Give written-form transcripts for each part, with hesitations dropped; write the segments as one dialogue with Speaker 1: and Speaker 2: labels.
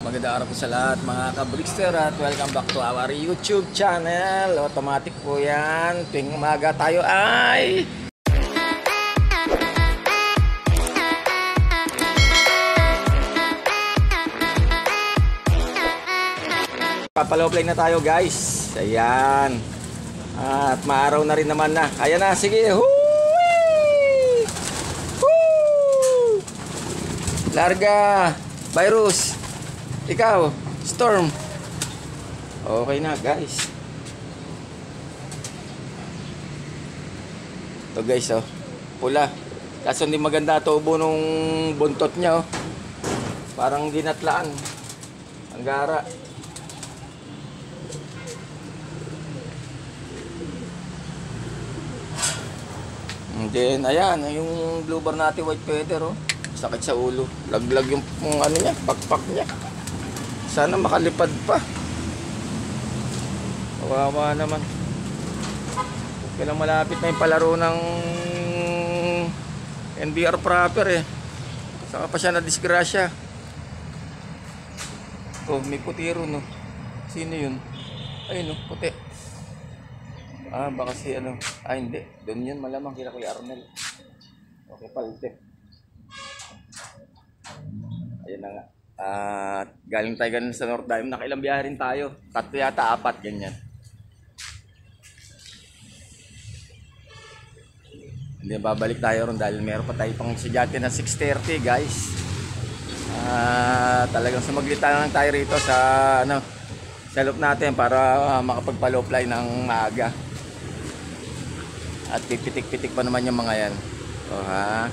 Speaker 1: Magandang araw po sa lahat mga kabrikster at welcome back to our YouTube channel. Automatic po yan. Tuwing umaga tayo ay papalow play na tayo guys. Ayan. At maaraw na rin naman na. Ayan na, sige. Huuuy! Huu! Larga! Virus! Ikaw, Storm. Okay na guys. Ito guys oh, pula. Kaso hindi maganda tubo nung buntot niya oh. Parang ginatlaan. Ang gara. And then ayan, yung blue bar natin white feather oh. Sakit sa ulo. Laglag yung ano niya, pakpak niya. Sana makalipad pa. Kawawa naman. Kailang malapit na yung palaro ng NBR proper eh. Saka pa siya na disgrasya. Oh, may putiro no. Sino yun? Ayun no, puti. Ah, baka si ano. Ah, hindi. Doon yun malamang kila Kuya Arnel. Okay, palte. Ayun na nga. At galing tayo ganun sa North Dime. Nakailang biyahe rin tayo. 3 yata, 4 ganyan. Hindi, babalik tayo ron dahil meron pa tayo pang estudyante na 6:30 guys. Talagang sumaglita lang tayo rito sa ano, sa loop natin para makapagpa-low fly ng maaga. At pipitik-pitik pa naman yung mga yan. O ha.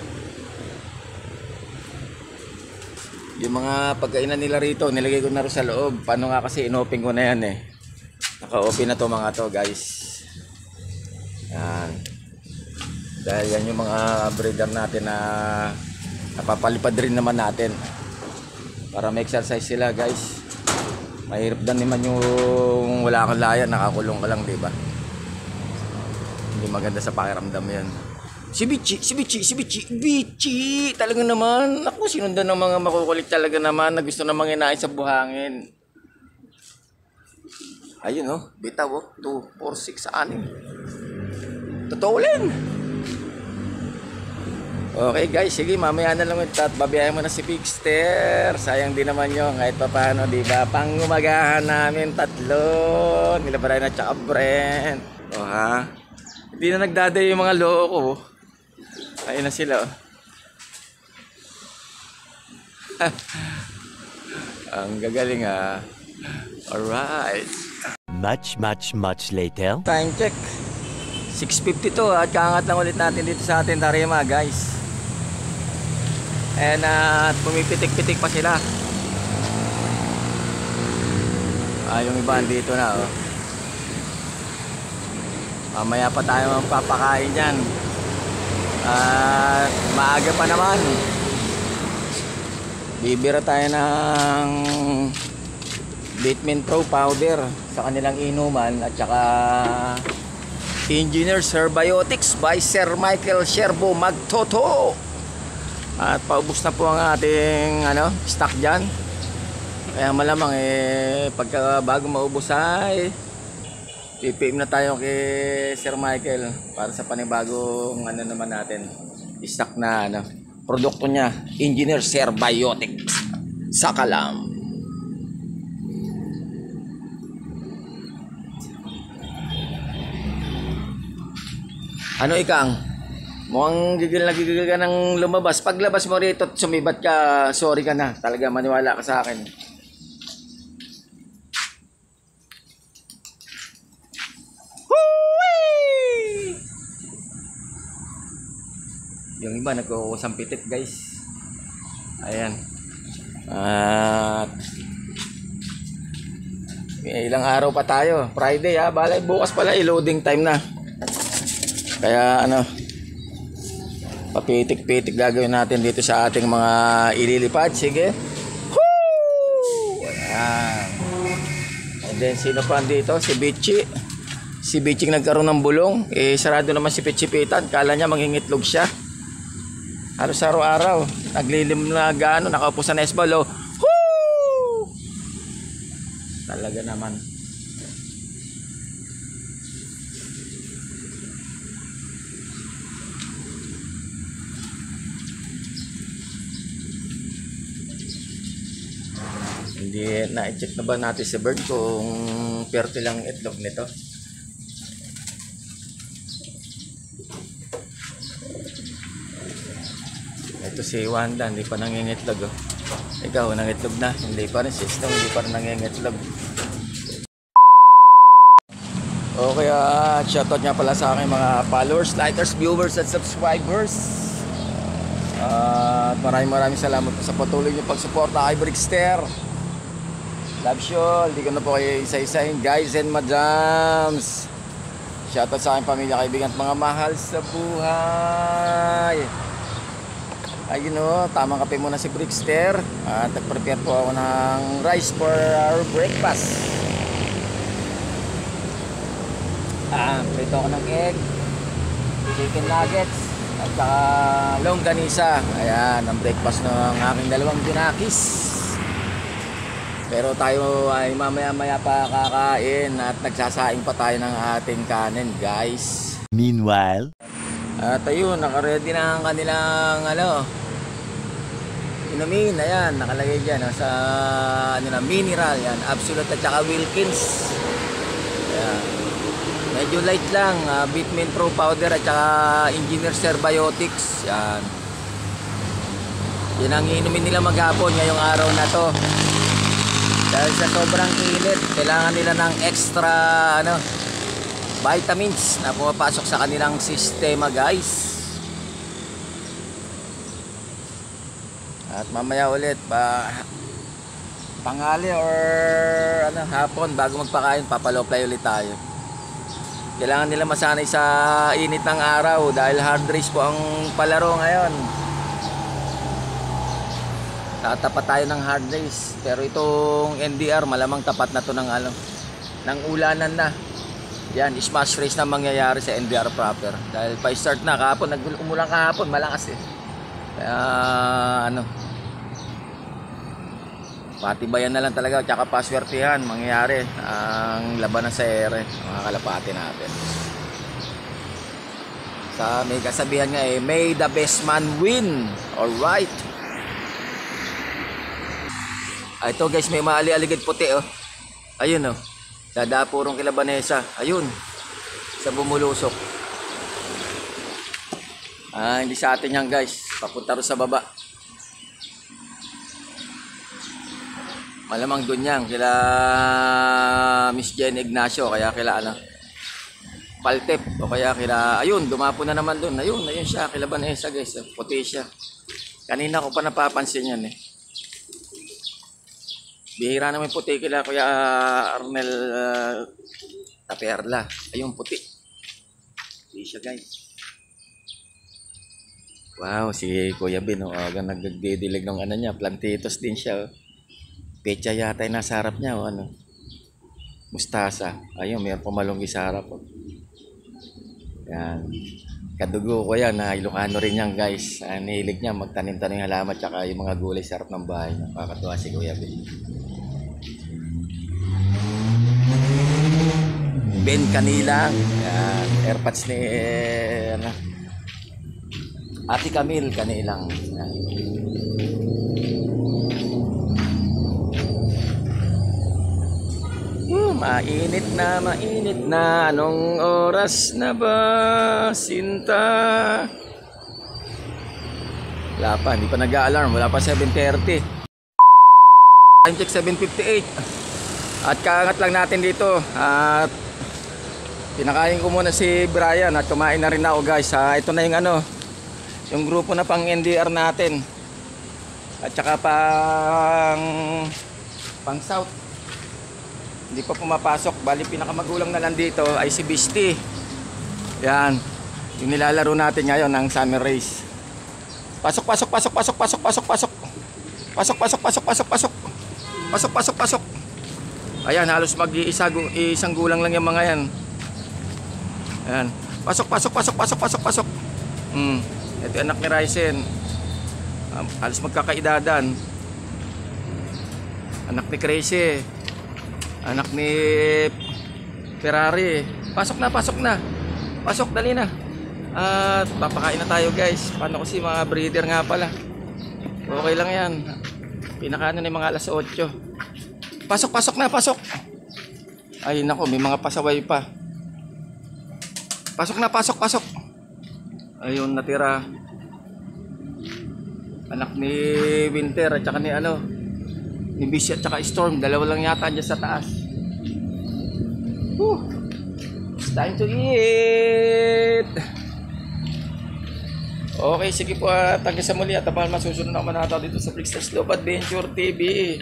Speaker 1: Yung mga pagkainan nila rito, nilagay ko na rin sa loob. Paano nga kasi inopen ko na yan eh. Naka-open na to mga to guys. Yan. Dahil yan yung mga breeder natin na napapalipad rin naman natin. Para may exercise sila guys. Mahirap din naman yung wala kang laya, nakakulong ka lang diba? Hindi maganda sa pakiramdam yan. Si Bichi, talaga naman. Ako, sinundan ng mga makukulit talaga naman na gusto namang inain sa buhangin. Ayun oh, bitaw oh, 2, 4, 6, 6. Totoo ulit. Okay guys, sige mamaya na lang ito at babiyahin mo na si Pigster. Sayang din naman yun, kahit pa paano, diba? Pangumagahan namin 3. Nila Brian at saka Brent. O ha? Hindi na nagdaday yung mga loko oh. Ayun na sila oh. Ang gagaling ah. Alright.
Speaker 2: Much later.
Speaker 1: Time check 6:52 at kaangat lang ulit natin dito sa ating tarima guys. And pumipitik-pitik pa sila. Yung iba dito na oh. Mamaya pa tayo magpapakain yan. At maaga pa naman. Bibira tayo ng Vitamin Pro powder sa kanilang inuman at saka Engineer Cerbiotics by Sir Michael Sherbo Magtoto. At paubos na po ang ating stock dyan. Kaya malamang pagka bago maubos ay PPM na tayo kay Sir Michael para sa panibagong naman natin stock na produkto niya, Engineer Cerbiotics. Sakalam. Ano ikang? Mukhang gigil ka ng lumabas. Paglabas mo rito at sumibat ka, sorry ka na. Talaga maniwala ka sa akin. Yung iba nagkukusang pitik guys. Ayan. At ilang araw pa tayo. Friday ha. Balay bukas pala loading time na. Kaya papitik-pitik gagawin natin dito sa ating mga ililipad. Sige. Woo! Ayan. And then sino pa dito? Si Bichi. Si Bichi nagkaroon ng bulong. Sarado naman si Pichipitan. Kala niya mangingitlog siya. Halos araw-araw naglilim na gaano, nakaupo sa nesball oh. Woo! Talaga naman. Hindi na-check na ba natin si Bird kung perte lang itlog nito? Ito si Wanda, hindi pa nangingitlog oh. Ikaw, nangitlog na. Hindi pa rin, system, hindi pa rin nangingitlog. Okay, shoutout nga pala sa aking mga followers, likers, viewers, at subscribers. At maraming salamat po sa patuloy niyong pagsuporta kay Brickster. Love you. Hindi ko na po kayo isa-isahin, guys and madams. Shoutout sa aking pamilya, kaibigan at mga mahal sa buhay. Ayun o, tamang kape muna si Brickster. At nag-prepare po ako ng rice for our breakfast. Prito ako ng egg, chicken nuggets, at saka longganisa. Ayan, ang breakfast ng aking dalawang junakis. Pero tayo ay mamaya-maya pa kakain at nagsasaing pa tayo ng ating kanin, guys.
Speaker 2: Meanwhile,
Speaker 1: At ayun, nakaready na ang kanilang inumin. Ayan, nakalagay dyan sa mineral. Yan, Absolute at saka Wilkins. Ayan. Medyo light lang, Vitamin Pro powder at saka Engineer Cerbiotics. Yan. Yan ang inumin nila maghapon ngayong araw na to. Dahil sa sobrang init, kailangan nila ng extra vitamins na pumapasok sa kanilang sistema, guys. At mamaya ulit pangali or hapon bago magpakain, papaloplay ulit tayo. Kailangan nila masanay sa init ng araw dahil hard race po ang palaro ngayon. Tatapat tayo ng hard race, pero itong NDR malamang tapat na to ng ulanan na. Yan, smash race na mangyayari sa NDR proper. Dahil pa-start na kahapon, umulan kahapon, malakas eh. Kaya patibayan na lang talaga, tsaka paswertihan mangyayari ang labanan sa ere, mga kalapati natin. Sa may kasabihan nga may the best man win. Alright. Ito guys, may maali-aligid puti oh. Ayun oh. Dadapurong kila Vanessa. Ayun. Sa bumulusok. Hindi sa atin yan guys. Papunta rin sa baba. Malamang dun yan. Kila Miss Jen Ignacio. Kaya kila Paltep. O kaya kila... Ayun, dumapo na naman dun. Ayun siya. Kila Vanessa guys. Puti siya. Kanina ko pa napapansin yan eh. Bihira naman puti kila Kuya Arnel Taperla. Ayun puti. Hindi siya guys. Wow, si Kuya Bin nagdidilig ng niya, plantitos din siya. Pecha yata yung nasa harap niya mustasa. Ayun, mayroon pumalunggi sa harap. Yan. Kadugo ko yan, Ilocano rin yan guys. Nihilig niya magtanim-tanim ng halaman tsaka yung mga gulay sa harap ng bahay. Nakakatuwa si Kuya Ben. Ben Canilang. Yan. Airpods ni Ate Camille Canilang. Yan. Mainit na. Anong oras na ba, Sinta? Wala pa, hindi pa nag-a-alarm. Wala pa 7:30. Time check 7:58. At kaangat lang natin dito. At pinakain ko muna si Brian at kumain na rin ako guys. Ito na yung yung grupo na pang NDR natin. At saka pang South. Hindi pa pumapasok. Bali pinakamagulang na lang dito ay si Bisti. Yan. Yung nilalaro natin ngayon ng summer race. Pasok. Ayan, halos isang gulang lang yung mga yan. Ayan. Pasok. Ito yung anak ni Ryzen. Halos magkakaidadan. Anak ni Crazy. Anak ni Ferrari. Pasok na, pasok na. Pasok, dali na. At papakain na tayo guys. Paano kasi mga breeder nga pala. Okay lang yan. Pinakaano na yung mga alas 8. Pasok, pasok na, pasok. Ay nako, may mga pasaway pa. Pasok na, pasok, pasok. Ayun, natira. Anak ni Winter at saka ni ano, ni Bishi at saka Storm. Dalawa lang yata dyan sa taas. Whew. It's time to eat. Okay, sige po, hanggang sa muli at abang masusunod na manata dito sa Bricksters Love Adventure TV.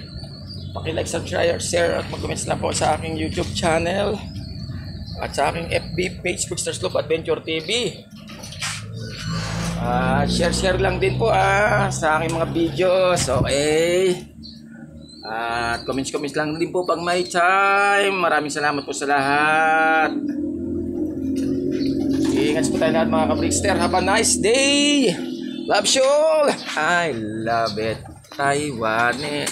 Speaker 1: Paki-like, subscribe, share at mag-comment na po sa aking YouTube channel at sa aking FB page Bricksters Love Adventure TV. Share lang din po sa aking mga videos. Okay. At comments lang din po pag may time. Maraming salamat po sa lahat. Ingat po tayo lahat mga ka-Brickster. Have a nice day. Love you all. I love it. Taiwane.